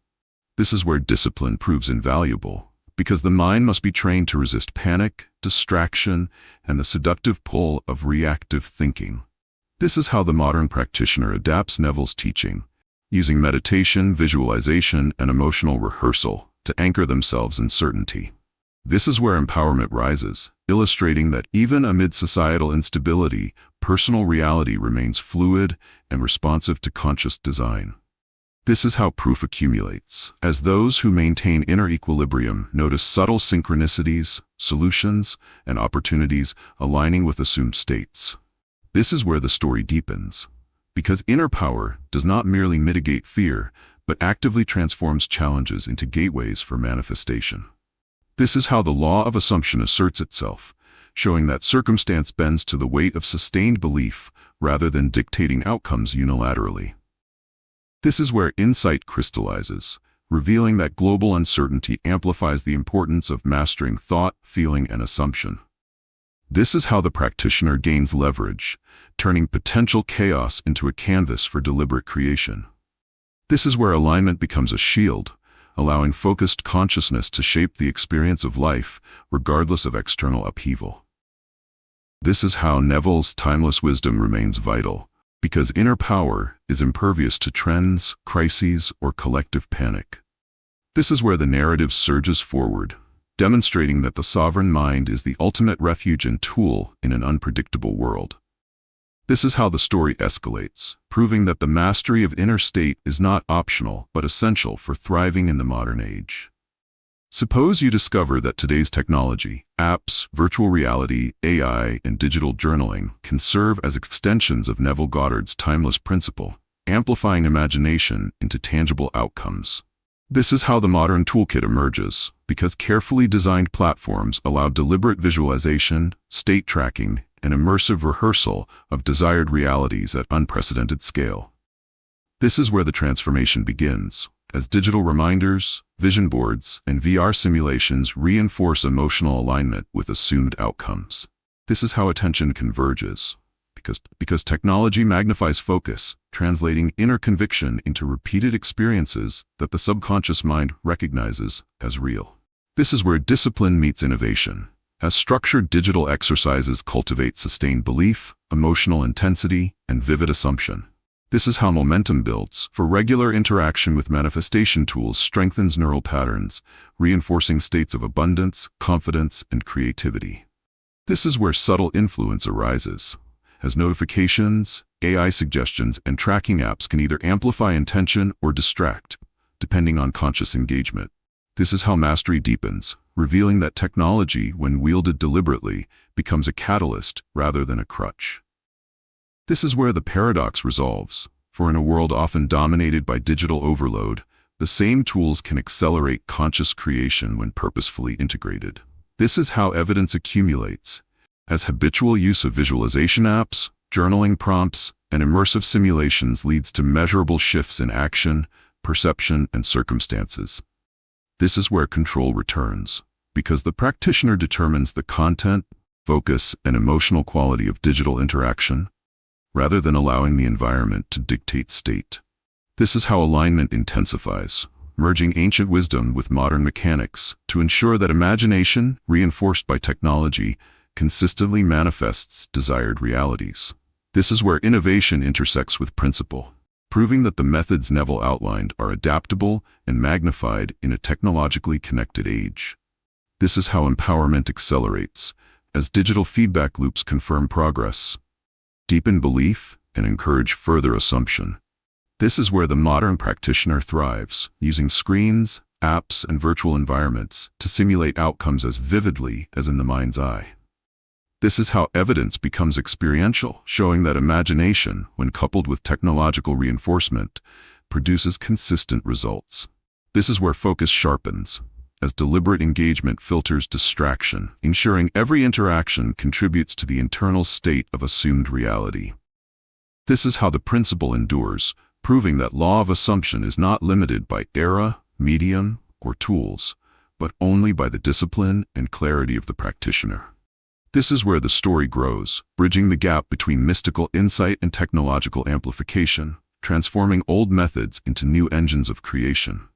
This is where discipline proves invaluable, because the mind must be trained to resist panic, distraction, and the seductive pull of reactive thinking. This is how the modern practitioner adapts Neville's teaching, using meditation, visualization, and emotional rehearsal to anchor themselves in certainty. This is where empowerment rises, illustrating that even amid societal instability, personal reality remains fluid and responsive to conscious design. This is how proof accumulates, as those who maintain inner equilibrium notice subtle synchronicities, solutions, and opportunities aligning with assumed states. This is where the story deepens, because inner power does not merely mitigate fear, but actively transforms challenges into gateways for manifestation. This is how the law of assumption asserts itself, showing that circumstance bends to the weight of sustained belief rather than dictating outcomes unilaterally. This is where insight crystallizes, revealing that global uncertainty amplifies the importance of mastering thought, feeling, and assumption. This is how the practitioner gains leverage, turning potential chaos into a canvas for deliberate creation. This is where alignment becomes a shield, allowing focused consciousness to shape the experience of life, regardless of external upheaval. This is how Neville's timeless wisdom remains vital, because inner power is impervious to trends, crises, or collective panic. This is where the narrative surges forward, demonstrating that the sovereign mind is the ultimate refuge and tool in an unpredictable world. This is how the story escalates, proving that the mastery of inner state is not optional but essential for thriving in the modern age. Suppose you discover that today's technology, apps, virtual reality, AI, and digital journaling can serve as extensions of Neville Goddard's timeless principle, amplifying imagination into tangible outcomes. This is how the modern toolkit emerges, because carefully designed platforms allow deliberate visualization, state tracking, and immersive rehearsal of desired realities at unprecedented scale. This is where the transformation begins, as digital reminders, vision boards, and VR simulations reinforce emotional alignment with assumed outcomes. This is how attention converges, because technology magnifies focus, translating inner conviction into repeated experiences that the subconscious mind recognizes as real. This is where discipline meets innovation, as structured digital exercises cultivate sustained belief, emotional intensity, and vivid assumption. This is how momentum builds, for regular interaction with manifestation tools strengthens neural patterns, reinforcing states of abundance, confidence, and creativity. This is where subtle influence arises, as notifications, AI suggestions, and tracking apps can either amplify intention or distract, depending on conscious engagement. This is how mastery deepens, revealing that technology, when wielded deliberately, becomes a catalyst rather than a crutch. This is where the paradox resolves, for in a world often dominated by digital overload, the same tools can accelerate conscious creation when purposefully integrated. This is how evidence accumulates, as habitual use of visualization apps, journaling prompts, and immersive simulations leads to measurable shifts in action, perception, and circumstances. This is where control returns, because the practitioner determines the content, focus, and emotional quality of digital interaction, rather than allowing the environment to dictate state. This is how alignment intensifies, merging ancient wisdom with modern mechanics to ensure that imagination, reinforced by technology, consistently manifests desired realities. This is where innovation intersects with principle, proving that the methods Neville outlined are adaptable and magnified in a technologically connected age. This is how empowerment accelerates, as digital feedback loops confirm progress, deepen belief, and encourage further assumption. This is where the modern practitioner thrives, using screens, apps, and virtual environments to simulate outcomes as vividly as in the mind's eye. This is how evidence becomes experiential, showing that imagination, when coupled with technological reinforcement, produces consistent results. This is where focus sharpens, as deliberate engagement filters distraction, ensuring every interaction contributes to the internal state of assumed reality. This is how the principle endures, proving that law of assumption is not limited by era, medium, or tools, but only by the discipline and clarity of the practitioner. This is where the story grows, bridging the gap between mystical insight and technological amplification, transforming old methods into new engines of creation.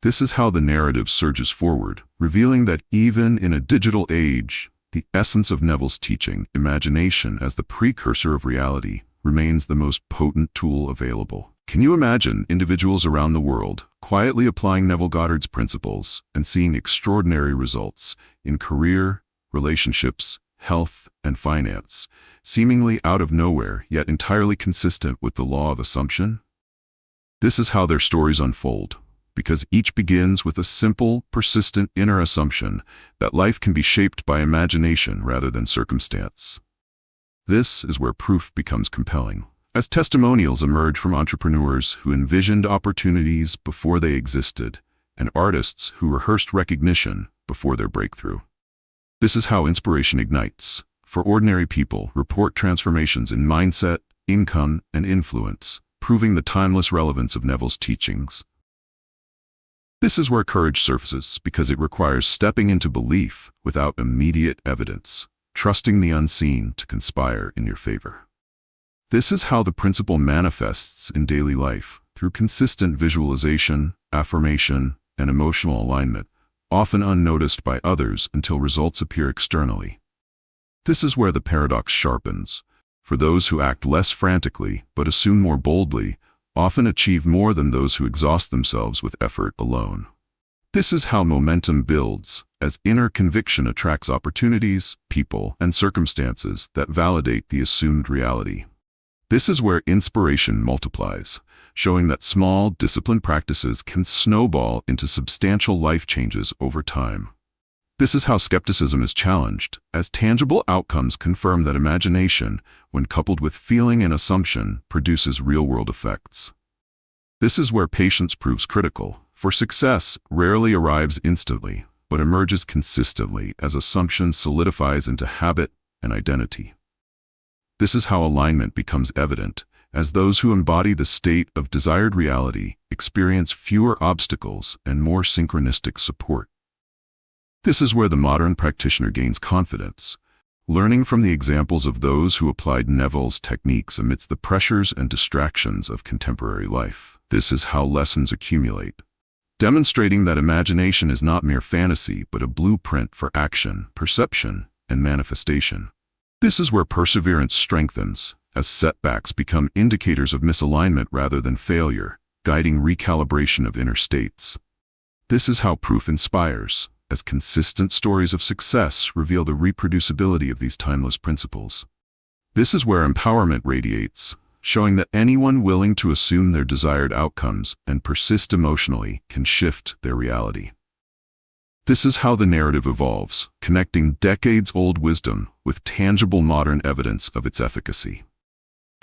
This is how the narrative surges forward, revealing that even in a digital age, the essence of Neville's teaching, imagination as the precursor of reality, remains the most potent tool available. Can you imagine individuals around the world quietly applying Neville Goddard's principles and seeing extraordinary results in career, relationships, health, and finance, seemingly out of nowhere yet entirely consistent with the law of assumption? This is how their stories unfold, because each begins with a simple, persistent inner assumption that life can be shaped by imagination rather than circumstance. This is where proof becomes compelling, as testimonials emerge from entrepreneurs who envisioned opportunities before they existed, and artists who rehearsed recognition before their breakthrough. This is how inspiration ignites, for ordinary people report transformations in mindset, income, and influence, proving the timeless relevance of Neville's teachings. This is where courage surfaces because it requires stepping into belief without immediate evidence, trusting the unseen to conspire in your favor. This is how the principle manifests in daily life, through consistent visualization, affirmation, and emotional alignment, often unnoticed by others until results appear externally. This is where the paradox sharpens. For those who act less frantically but assume more boldly, often achieve more than those who exhaust themselves with effort alone. This is how momentum builds, as inner conviction attracts opportunities, people, and circumstances that validate the assumed reality. This is where inspiration multiplies, showing that small, disciplined practices can snowball into substantial life changes over time. This is how skepticism is challenged, as tangible outcomes confirm that imagination, when coupled with feeling and assumption, produces real-world effects. This is where patience proves critical, for success rarely arrives instantly, but emerges consistently as assumption solidifies into habit and identity. This is how alignment becomes evident, as those who embody the state of desired reality experience fewer obstacles and more synchronistic support. This is where the modern practitioner gains confidence, learning from the examples of those who applied Neville's techniques amidst the pressures and distractions of contemporary life. This is how lessons accumulate, demonstrating that imagination is not mere fantasy but a blueprint for action, perception, and manifestation. This is where perseverance strengthens, as setbacks become indicators of misalignment rather than failure, guiding recalibration of inner states. This is how proof inspires, as consistent stories of success reveal the reproducibility of these timeless principles. This is where empowerment radiates, showing that anyone willing to assume their desired outcomes and persist emotionally can shift their reality. This is how the narrative evolves, connecting decades-old wisdom with tangible modern evidence of its efficacy.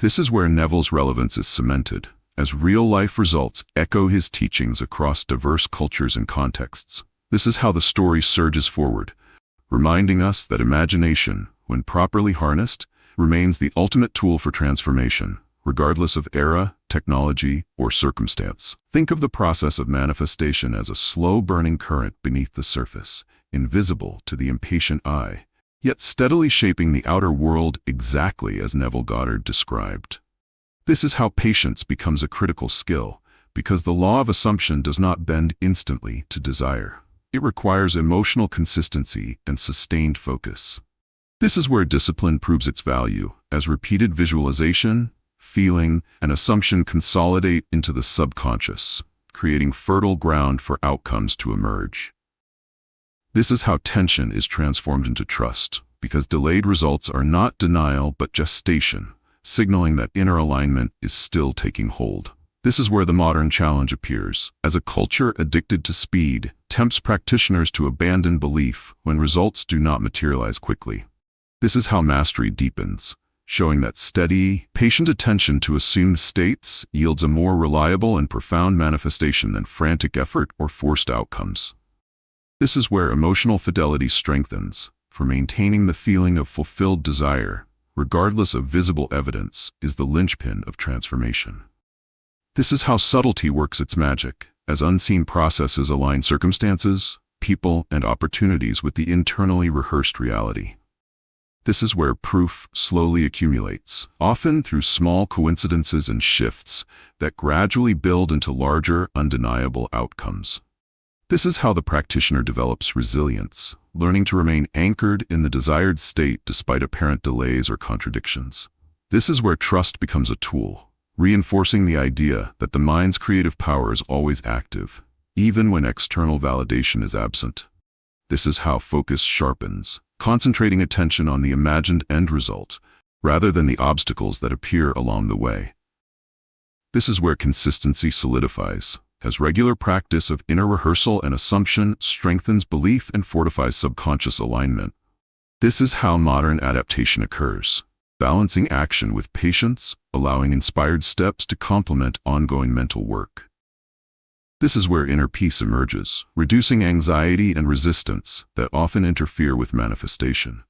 This is where Neville's relevance is cemented, as real-life results echo his teachings across diverse cultures and contexts. This is how the story surges forward, reminding us that imagination, when properly harnessed, remains the ultimate tool for transformation, regardless of era, technology, or circumstance. Think of the process of manifestation as a slow-burning current beneath the surface, invisible to the impatient eye, yet steadily shaping the outer world exactly as Neville Goddard described. This is how patience becomes a critical skill, because the law of assumption does not bend instantly to desire. It requires emotional consistency and sustained focus. This is where discipline proves its value, as repeated visualization, feeling, and assumption consolidate into the subconscious, creating fertile ground for outcomes to emerge. This is how tension is transformed into trust, because delayed results are not denial but gestation, signaling that inner alignment is still taking hold. This is where the modern challenge appears, as a culture addicted to speed tempts practitioners to abandon belief when results do not materialize quickly. This is how mastery deepens, showing that steady, patient attention to assumed states yields a more reliable and profound manifestation than frantic effort or forced outcomes. This is where emotional fidelity strengthens, for maintaining the feeling of fulfilled desire, regardless of visible evidence, is the linchpin of transformation. This is how subtlety works its magic, as unseen processes align circumstances, people, and opportunities with the internally rehearsed reality. This is where proof slowly accumulates, often through small coincidences and shifts that gradually build into larger, undeniable outcomes. This is how the practitioner develops resilience, learning to remain anchored in the desired state despite apparent delays or contradictions. This is where trust becomes a tool, reinforcing the idea that the mind's creative power is always active, even when external validation is absent. This is how focus sharpens, concentrating attention on the imagined end result, rather than the obstacles that appear along the way. This is where consistency solidifies, as regular practice of inner rehearsal and assumption strengthens belief and fortifies subconscious alignment. This is how modern adaptation occurs, balancing action with patience, allowing inspired steps to complement ongoing mental work. This is where inner peace emerges, reducing anxiety and resistance that often interfere with manifestation.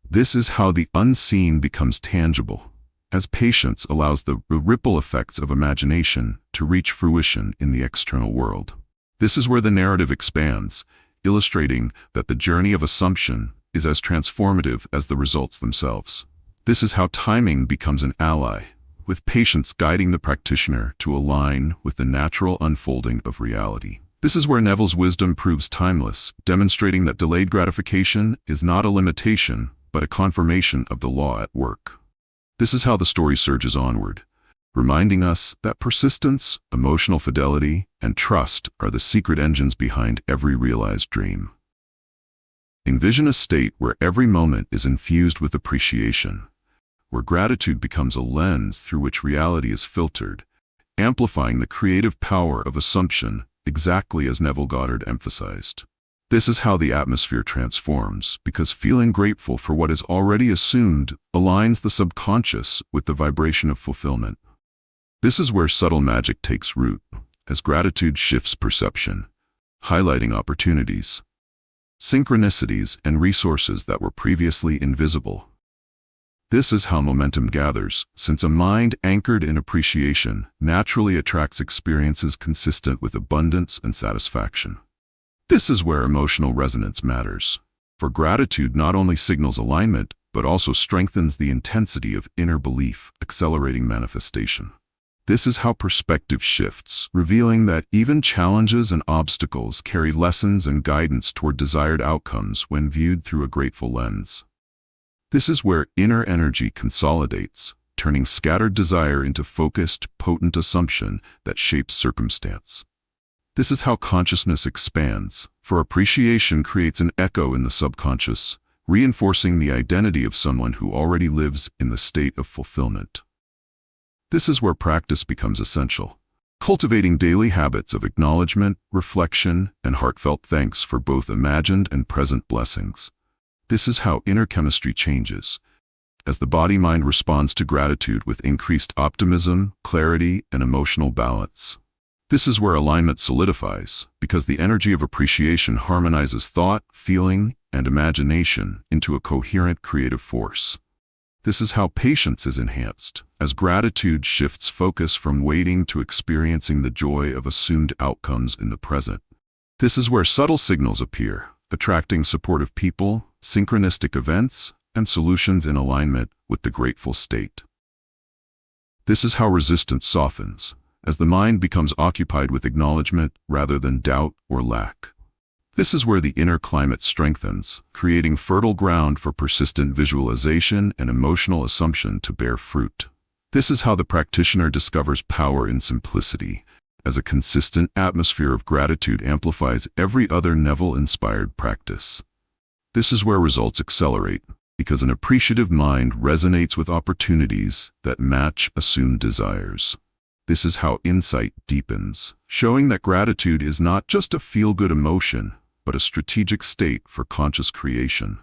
This is how the unseen becomes tangible, as patience allows the ripple effects of imagination to reach fruition in the external world. This is where the narrative expands, illustrating that the journey of assumption is as transformative as the results themselves. This is how timing becomes an ally, with patience guiding the practitioner to align with the natural unfolding of reality. This is where Neville's wisdom proves timeless, demonstrating that delayed gratification is not a limitation, but a confirmation of the law at work. This is how the story surges onward, reminding us that persistence, emotional fidelity, and trust are the secret engines behind every realized dream. Envision a state where every moment is infused with appreciation, where gratitude becomes a lens through which reality is filtered, amplifying the creative power of assumption, exactly as Neville Goddard emphasized. This is how the atmosphere transforms, because feeling grateful for what is already assumed aligns the subconscious with the vibration of fulfillment. This is where subtle magic takes root, as gratitude shifts perception, highlighting opportunities, synchronicities, and resources that were previously invisible. This is how momentum gathers, since a mind anchored in appreciation naturally attracts experiences consistent with abundance and satisfaction. This is where emotional resonance matters, for gratitude not only signals alignment, but also strengthens the intensity of inner belief, accelerating manifestation. This is how perspective shifts, revealing that even challenges and obstacles carry lessons and guidance toward desired outcomes when viewed through a grateful lens. This is where inner energy consolidates, turning scattered desire into focused, potent assumption that shapes circumstance. This is how consciousness expands, for appreciation creates an echo in the subconscious, reinforcing the identity of someone who already lives in the state of fulfillment. This is where practice becomes essential, cultivating daily habits of acknowledgement, reflection, and heartfelt thanks for both imagined and present blessings. This is how inner chemistry changes, as the body-mind responds to gratitude with increased optimism, clarity, and emotional balance. This is where alignment solidifies, because the energy of appreciation harmonizes thought, feeling, and imagination into a coherent creative force. This is how patience is enhanced, as gratitude shifts focus from waiting to experiencing the joy of assumed outcomes in the present. This is where subtle signals appear, attracting supportive people, synchronistic events, and solutions in alignment with the grateful state. This is how resistance softens, as the mind becomes occupied with acknowledgement rather than doubt or lack. This is where the inner climate strengthens, creating fertile ground for persistent visualization and emotional assumption to bear fruit. This is how the practitioner discovers power in simplicity, as a consistent atmosphere of gratitude amplifies every other Neville-inspired practice. This is where results accelerate, because an appreciative mind resonates with opportunities that match assumed desires. This is how insight deepens, showing that gratitude is not just a feel-good emotion, but a strategic state for conscious creation.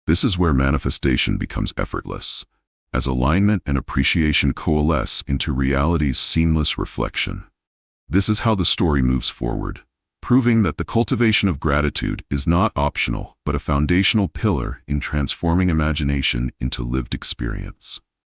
This is where manifestation becomes effortless, as alignment and appreciation coalesce into reality's seamless reflection. This is how the story moves forward, proving that the cultivation of gratitude is not optional, but a foundational pillar in transforming imagination into lived experience.